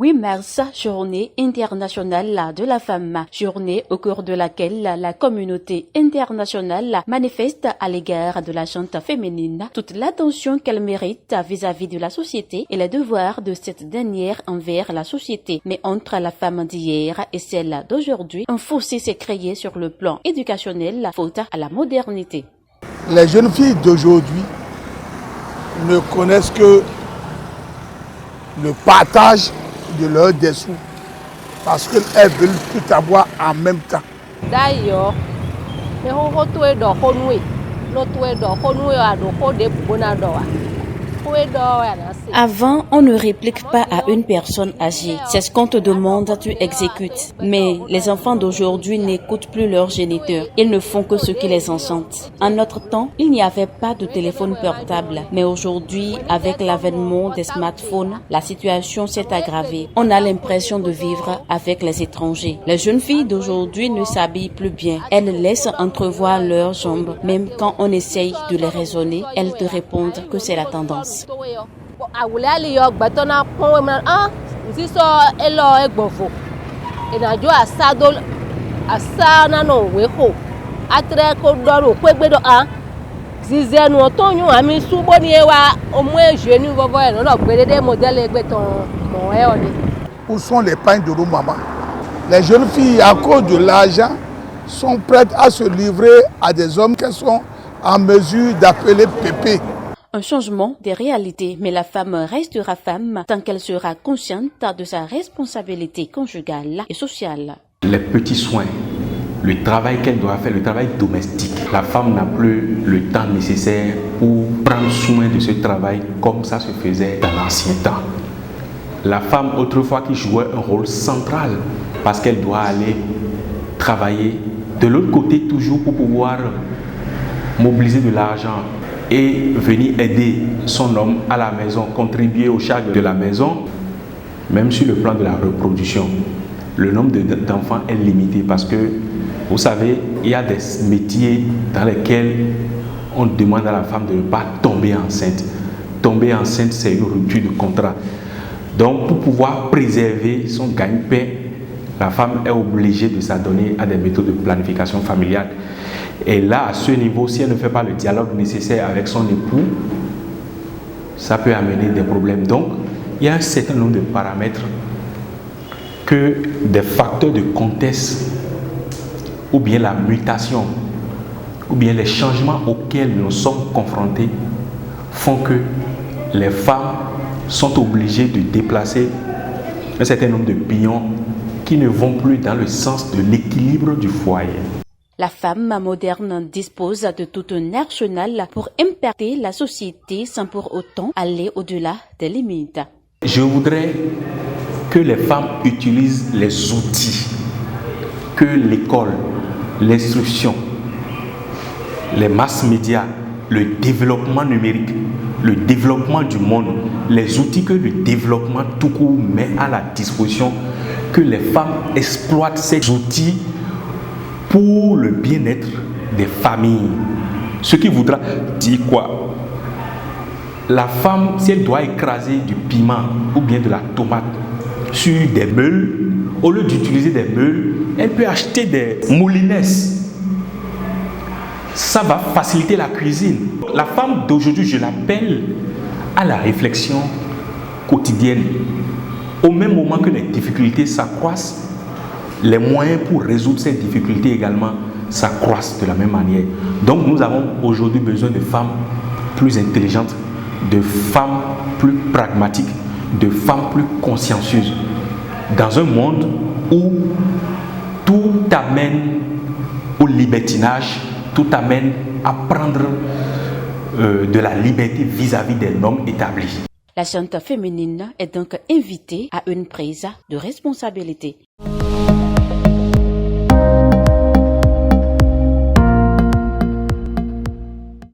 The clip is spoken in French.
8 mars, journée internationale de la femme, journée au cours de laquelle la communauté internationale manifeste à l'égard de la gente féminine toute l'attention qu'elle mérite vis-à-vis de la société et les devoirs de cette dernière envers la société. Mais entre la femme d'hier et celle d'aujourd'hui, un fossé s'est créé sur le plan éducationnel faute à la modernité. Les jeunes filles d'aujourd'hui ne connaissent que le partage de leurs dessous parce qu'elles veulent tout avoir en même temps. D'ailleurs, avant, on ne réplique pas à une personne âgée. C'est ce qu'on te demande, tu exécutes. Mais les enfants d'aujourd'hui n'écoutent plus leurs géniteurs. Ils ne font que ce qui les enchantent. En notre temps, il n'y avait pas de téléphone portable. Mais aujourd'hui, avec l'avènement des smartphones, la situation s'est aggravée. On a l'impression de vivre avec les étrangers. Les jeunes filles d'aujourd'hui ne s'habillent plus bien. Elles laissent entrevoir leurs jambes. Même quand on essaye de les raisonner, elles te répondent que c'est la tendance. Où sont les pains de roue, maman? Les jeunes filles, à cause de l'argent, sont prêtes à se livrer à des hommes qui sont en mesure d'appeler pépé. Un changement des réalités, mais la femme restera femme tant qu'elle sera consciente de sa responsabilité conjugale et sociale. Les petits soins, le travail qu'elle doit faire, le travail domestique. La femme n'a plus le temps nécessaire pour prendre soin de ce travail comme ça se faisait dans l'ancien temps. La femme autrefois qui jouait un rôle central parce qu'elle doit aller travailler de l'autre côté toujours pour pouvoir mobiliser de l'argent et venir aider son homme à la maison, contribuer aux charges de la maison, même sur le plan de la reproduction. Le nombre d'enfants est limité parce que, vous savez, il y a des métiers dans lesquels on demande à la femme de ne pas tomber enceinte. Tomber enceinte, c'est une rupture de contrat. Donc, pour pouvoir préserver son gagne-pain, la femme est obligée de s'adonner à des méthodes de planification familiale. Et là, à ce niveau, si elle ne fait pas le dialogue nécessaire avec son époux, ça peut amener des problèmes. Donc, il y a un certain nombre de paramètres que des facteurs de contexte ou bien la mutation ou bien les changements auxquels nous sommes confrontés font que les femmes sont obligées de déplacer un certain nombre de pions qui ne vont plus dans le sens de l'équilibre du foyer. La femme moderne dispose de tout un arsenal pour impacter la société sans pour autant aller au-delà des limites. Je voudrais que les femmes utilisent les outils que l'école, l'instruction, les mass médias, le développement numérique, le développement du monde, les outils que le développement tout court met à la disposition, que les femmes exploitent ces outils pour le bien-être des familles. Ce qui voudra dire quoi? La femme, si elle doit écraser du piment ou bien de la tomate sur des meules, au lieu d'utiliser des meules, elle peut acheter des moulinesses. Ça va faciliter la cuisine. La femme d'aujourd'hui, je l'appelle à la réflexion quotidienne. Au même moment que les difficultés s'accroissent, les moyens pour résoudre ces difficultés également s'accroissent de la même manière. Donc nous avons aujourd'hui besoin de femmes plus intelligentes, de femmes plus pragmatiques, de femmes plus consciencieuses. Dans un monde où tout amène au libertinage, tout amène à prendre de la liberté vis-à-vis des normes établies. La gente féminine est donc invitée à une prise de responsabilité.